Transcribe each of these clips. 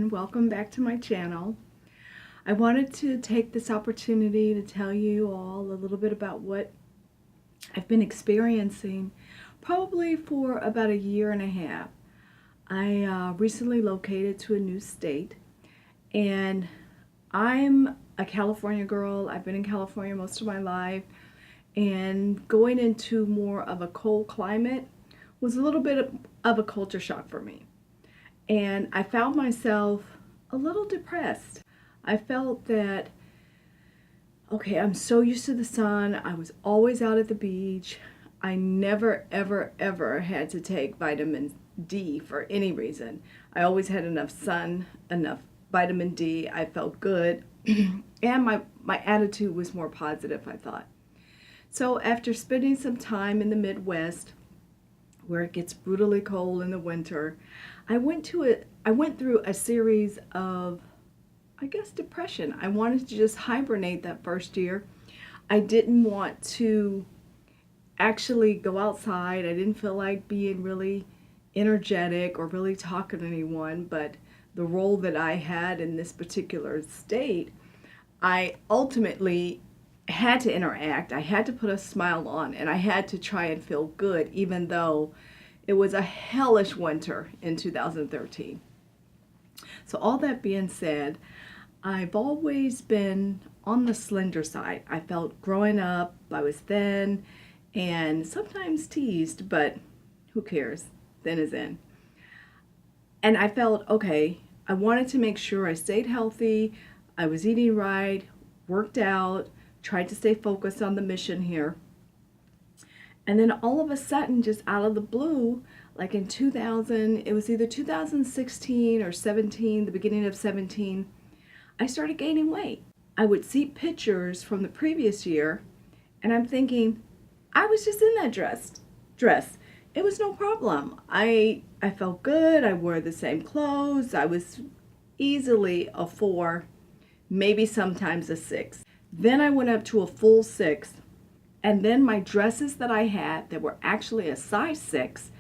everyone, welcome back to my channel. I wanted to take this opportunity to tell you all a little bit about what I've been experiencing probably for about a year and a half. I recently located to a new state, and I'm a California girl. I've been in California most of my life, and going into more of a cold climate was a little bit of a culture shock for me. And I found myself a little depressed. I felt that, okay, I'm so used to the sun. I was always out at the beach. I never, ever, ever had to take vitamin D for any reason. I always had enough sun, enough vitamin D. I felt good. And my attitude was more positive, I thought. So after spending some time in the Midwest, where it gets brutally cold in the winter, I went through a series of, I guess, depression. I wanted to just hibernate that first year. I didn't want to actually go outside. I didn't feel like being really energetic or really talking to anyone, but the role that I had in this particular state, I ultimately had to interact. I had to put a smile on, and I had to try and feel good, even though it was a hellish winter in 2013. So all that being said, I've always been on the slender side. I felt growing up, I was thin and sometimes teased, but who cares? Thin is in. And I felt, okay, I wanted to make sure I stayed healthy, I was eating right, worked out, tried to stay focused on the mission here. And then all of a sudden, just out of the blue, like in 2000, it was either 2016 or 17, the beginning of 17, I started gaining weight. I would see pictures from the previous year, and I'm thinking, I was just in that dress. It was no problem. I felt good. I wore the same clothes. I was easily a 4, maybe sometimes a 6. Then I went up to a full 6, and then my dresses that I had that were actually a size 6,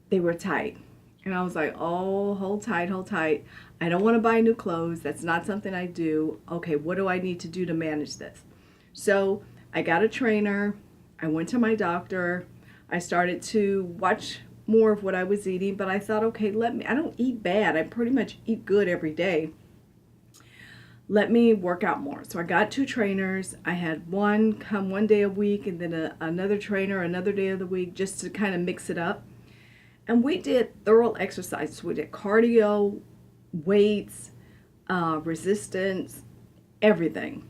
they were tight. And I was like, oh, hold tight, hold tight. I don't want to buy new clothes. That's not something I do. Okay, what do I need to do to manage this? So I got a trainer. I went to my doctor. I started to watch more of what I was eating, but I thought, okay, I don't eat bad. I pretty much eat good every day. Let me work out more. So I got 2 trainers. I had one come one day a week, and then another trainer another day of the week, just to kind of mix it up. And we did thorough exercise. We did cardio, weights, resistance, everything.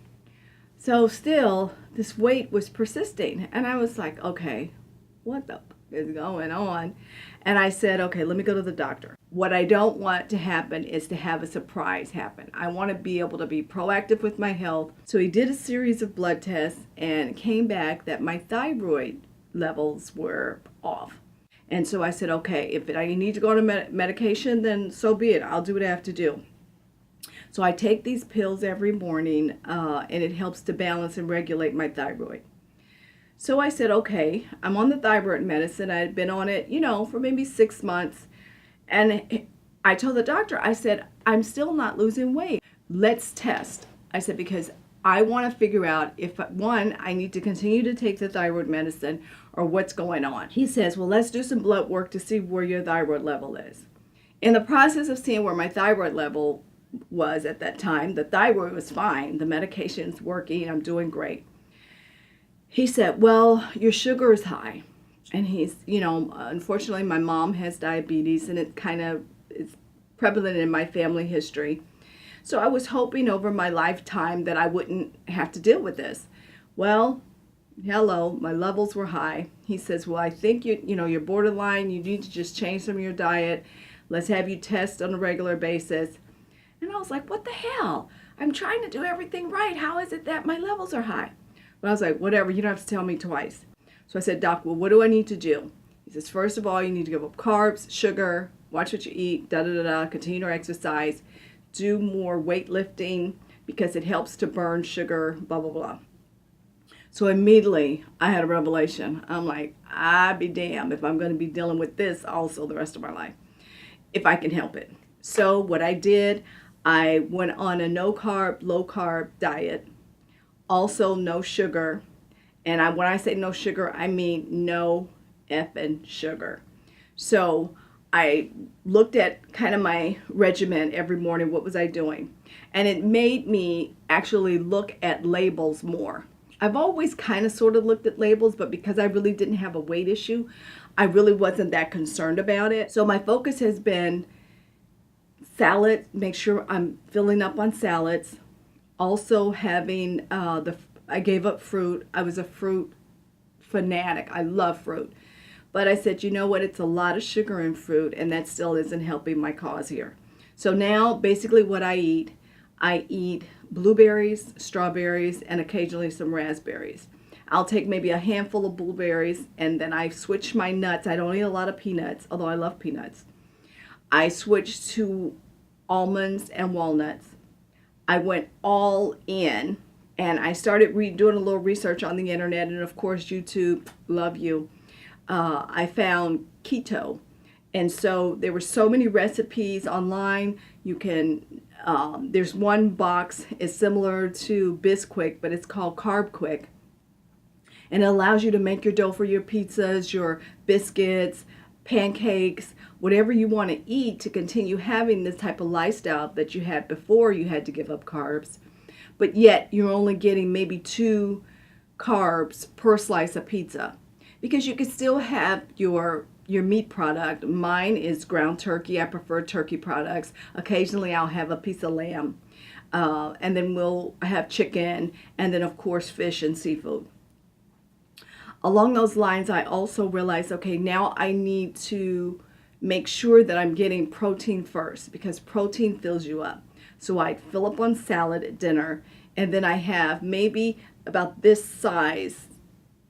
So still, this weight was persisting. And I was like, okay, what the f is going on? And I said, okay, let me go to the doctor. What I don't want to happen is to have a surprise happen. I want to be able to be proactive with my health. So he did a series of blood tests and came back that my thyroid levels were off. And so I said, okay, if I need to go on a medication, then so be it. I'll do what I have to do. So I take these pills every morning, and it helps to balance and regulate my thyroid. So I said, okay, I'm on the thyroid medicine. I had been on it, for maybe 6 months. And I told the doctor, I said, I'm still not losing weight. Let's test. I said, because I want to figure out if, one, I need to continue to take the thyroid medicine or what's going on. He says, well, let's do some blood work to see where your thyroid level is. In the process of seeing where my thyroid level was at that time, the thyroid was fine. The medication's working. I'm doing great. He said, well, your sugar is high. And he's, unfortunately, my mom has diabetes, and it's prevalent in my family history. So I was hoping over my lifetime that I wouldn't have to deal with this. Well, hello, my levels were high. He says, well, I think you're borderline. You need to just change some of your diet. Let's have you test on a regular basis. And I was like, what the hell? I'm trying to do everything right. How is it that my levels are high? But I was like, whatever, you don't have to tell me twice. So I said, Doc, well, what do I need to do? He says, first of all, you need to give up carbs, sugar, watch what you eat, continue to exercise, do more weightlifting because it helps to burn sugar, blah, blah, blah. So immediately I had a revelation. I'm like, I'd be damned if I'm going to be dealing with this also the rest of my life, if I can help it. So what I did, I went on a no carb, low carb diet, also no sugar. And when I say no sugar, I mean no effing sugar. So I looked at kind of my regimen every morning. What was I doing? And it made me actually look at labels more. I've always kind of sort of looked at labels, but because I really didn't have a weight issue, I really wasn't that concerned about it. So my focus has been salad, make sure I'm filling up on salads. Also having I gave up fruit. I was a fruit fanatic. I love fruit. But I said, you know what? It's a lot of sugar in fruit, and that still isn't helping my cause here. So now basically what I eat blueberries, strawberries, and occasionally some raspberries. I'll take maybe a handful of blueberries, and then I switch my nuts. I don't eat a lot of peanuts, although I love peanuts. I switched to almonds and walnuts. I went all in, and I started doing a little research on the internet, and of course YouTube, love you. I found keto, and so there were so many recipes online. You can there's one box is similar to Bisquick, but it's called Carb Quick, and it allows you to make your dough for your pizzas, your biscuits, pancakes, whatever you want to eat to continue having this type of lifestyle that you had before you had to give up carbs. But yet you're only getting maybe 2 carbs per slice of pizza, because you can still have your meat product. Mine is ground turkey. I prefer turkey products. Occasionally I'll have a piece of lamb, and then we'll have chicken, and then of course fish and seafood. Along those lines, I also realized, okay, now I need to make sure that I'm getting protein first, because protein fills you up. So I fill up on salad at dinner, and then I have maybe about this size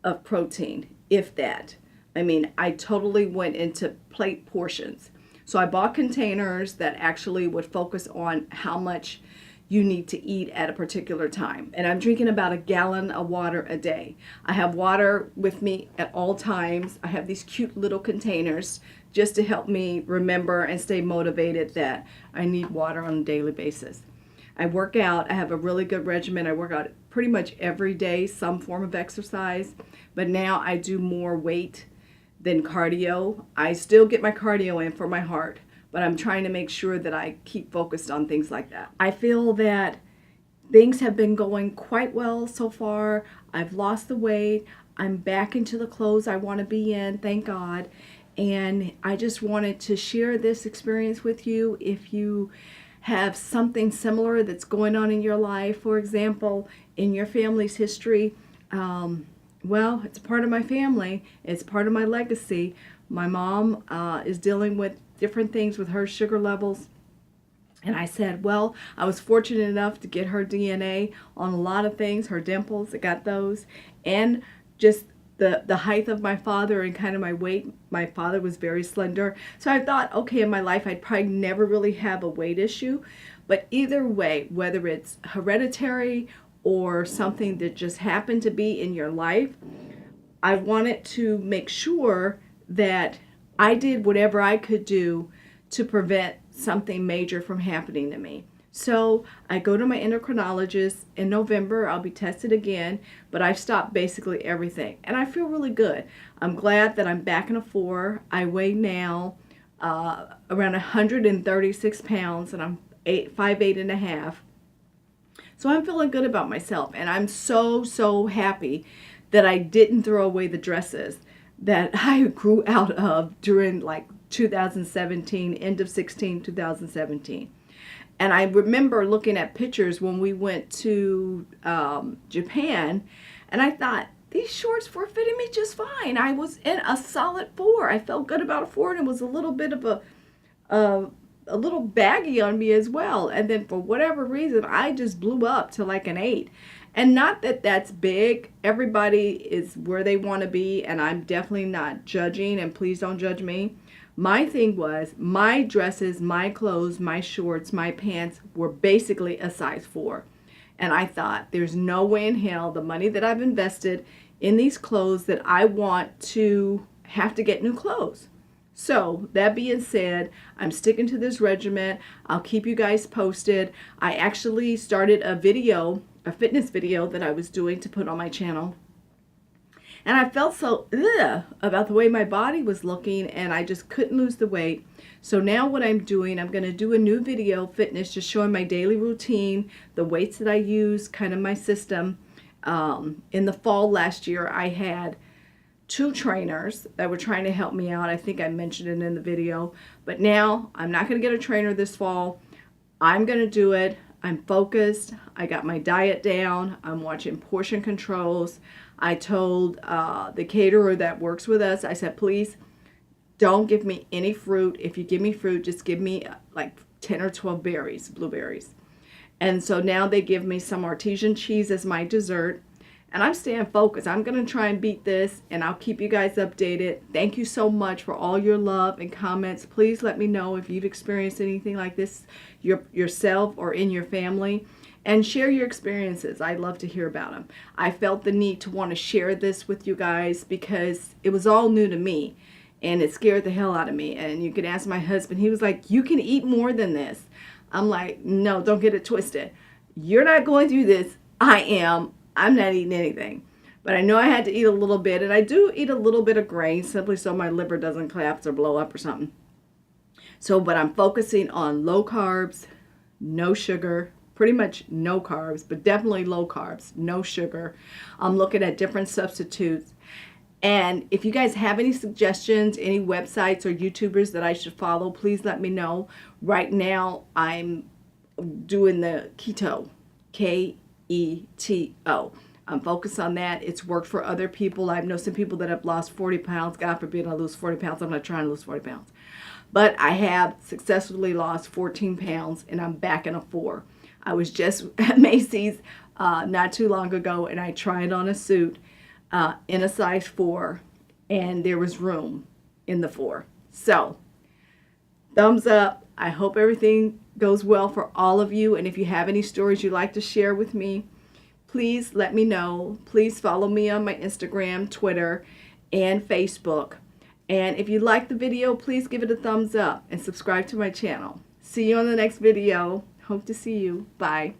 of protein, if that. I mean, I totally went into plate portions. So I bought containers that actually would focus on how much you need to eat at a particular time. And I'm drinking about 1 gallon of water a day. I have water with me at all times. I have these cute little containers just to help me remember and stay motivated that I need water on a daily basis. I work out. I have a really good regimen. I work out pretty much every day, some form of exercise, but now I do more weight than cardio. I still get my cardio in for my heart, but I'm trying to make sure that I keep focused on things like that. I feel that things have been going quite well so far. I've lost the weight. I'm back into the clothes I want to be in, thank God. And I just wanted to share this experience with you. If you have something similar that's going on in your life, for example, in your family's history, well, it's part of my family. It's part of my legacy. My mom is dealing with different things with her sugar levels. And I said, well, I was fortunate enough to get her DNA on a lot of things, her dimples, I got those, and just the height of my father and kind of my weight. My father was very slender. So I thought, okay, in my life, I'd probably never really have a weight issue. But either way, whether it's hereditary or something that just happened to be in your life, I wanted to make sure that I did whatever I could do to prevent something major from happening to me. So I go to my endocrinologist in November. I'll be tested again, but I've stopped basically everything, and I feel really good. I'm glad that I'm back in a 4. I weigh now around 136 pounds, and I'm 5'8.5". So I'm feeling good about myself, and I'm so happy that I didn't throw away the dresses that I grew out of during like 2017, end of 2017. And I remember looking at pictures when we went to Japan, and I thought, these shorts were fitting me just fine. I was in a solid 4. I felt good about a 4, and it was a little bit of a little baggy on me as well. And then for whatever reason, I just blew up to like an 8. And not that that's big. Everybody is where they want to be, and I'm definitely not judging, and please don't judge me. My thing was, my dresses, my clothes, my shorts, my pants were basically a size 4. And I thought, there's no way in hell the money that I've invested in these clothes that I want to have to get new clothes. So that being said, I'm sticking to this regimen. I'll keep you guys posted. I actually started a video, a fitness video that I was doing to put on my channel. And I felt so about the way my body was looking, and I just couldn't lose the weight. So now what I'm doing, I'm going to do a new video, fitness, just showing my daily routine, the weights that I use, kind of my system. In the fall last year, I had 2 trainers that were trying to help me out. I think I mentioned it in the video. But now I'm not going to get a trainer this fall. I'm going to do it. I'm focused. I got my diet down. I'm watching portion controls. I told the caterer that works with us, I said, please don't give me any fruit. If you give me fruit, just give me like 10 or 12 berries, blueberries. And so now they give me some artesian cheese as my dessert. And I'm staying focused. I'm going to try and beat this, and I'll keep you guys updated. Thank you so much for all your love and comments. Please let me know if you've experienced anything like this yourself or in your family. And share your experiences. I'd love to hear about them. I felt the need to want to share this with you guys because it was all new to me. And it scared the hell out of me. And you could ask my husband. He was like, you can eat more than this. I'm like, no, don't get it twisted. You're not going through this. I am. I'm not eating anything. But I know I had to eat a little bit. And I do eat a little bit of grain simply so my liver doesn't collapse or blow up or something. So, but I'm focusing on low carbs, no sugar, pretty much no carbs, but definitely low carbs, no sugar. I'm looking at different substitutes. And if you guys have any suggestions, any websites or YouTubers that I should follow, please let me know. Right now, I'm doing the keto, Keto. I'm focused on that. It's worked for other people. I know some people that have lost 40 pounds. God forbid I lose 40 pounds. I'm not trying to lose 40 pounds. But I have successfully lost 14 pounds, and I'm back in a 4. I was just at Macy's not too long ago, and I tried on a suit in a size 4, and there was room in the 4. So, thumbs up. I hope everything goes well for all of you, and if you have any stories you'd like to share with me, please let me know. Please follow me on my Instagram, Twitter, and Facebook. And if you like the video, please give it a thumbs up and subscribe to my channel. See you on the next video. Hope to see you. Bye.